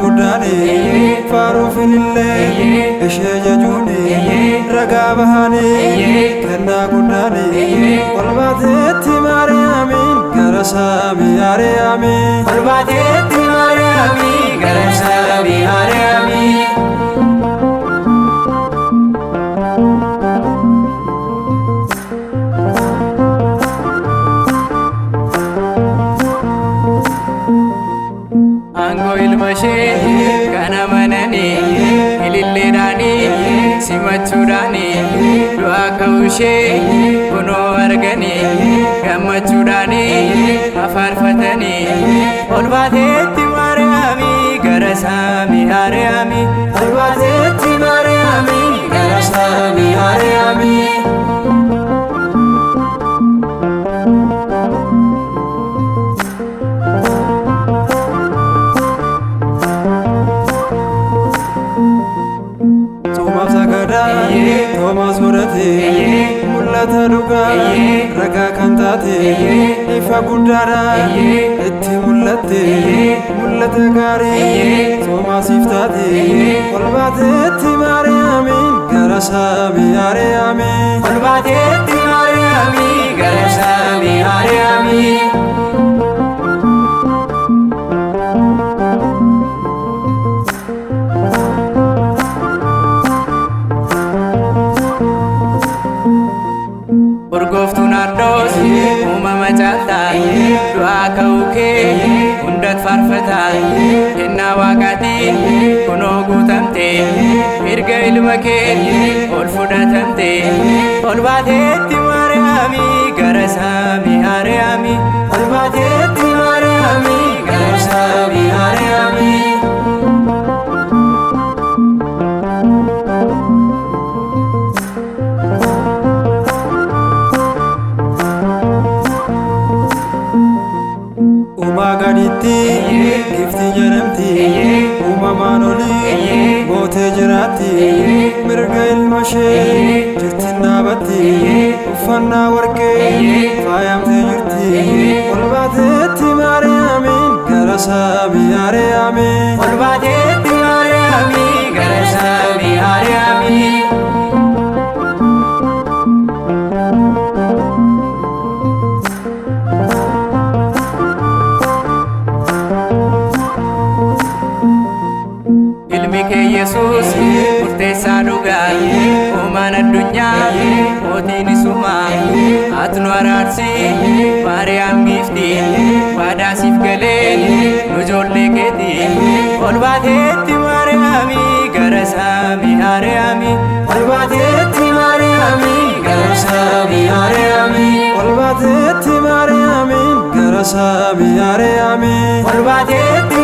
guddaani faaruufinillee ishee jechuuni ragaa bahaani kennaa guddaani ol baateetti Maariyaamiin gara Saamii Maariyaamii ol baateetti Maariyaamii gara Saamii Maariyaamii kana manani ililleedhaani simachuudhaani du'aa ka'uushee kunoo argani gammachuudhaani afaarfatani ol baateetti Maariyaamii gara Saamii Maariyaamii ol baateetti Maariyaamii gara Saamii Maariyaamii Toomaas godhatee mul'ata dhugaa ragaa kan taate ifa guddaadhaan itti mul'atte mul'ata gaarii Toomaasiif taate ol baateetti Maariyaamiin gara Saamii Maariyaamii ol baateetti Maariyaamii gara Saamii Maariyaamii urgooftuun ardoos uumama caaltaa du'aa ka'uu kee hundat faarfataa kennaa waaqaatiin kunoo guutamte erga ilma kee ol fudhatamte ol baateetti Maariyaamii gara Saamii Maariyaamii ol baateetti Maariyaamii gara Saamii Maariyaamii Gaditti gifti jedhamti uumamaan olii mootee jiraatti mirga ilma ishee jirti dhaabatti uffannaa warqee faayamtee jirti ol baateetti Maariyaamiin gara Saamii Maariyaamii ol baateetti Maariyaamii gara Saamii Maariyaamii Yesuus murteessaa dhugaa uumaan addunyaa mootiin isumaa ati nu araarsi Maariyaam giifti waadaa siif galee nu ijoollee keeti ol baateetti Maariyaamii gara Saamii Maariyaamii ol baateetti Maariyaamii gara Saamii Maariyaamii ol baateetti Maariyaamii gara Saamii Maariyaamii ol baateetti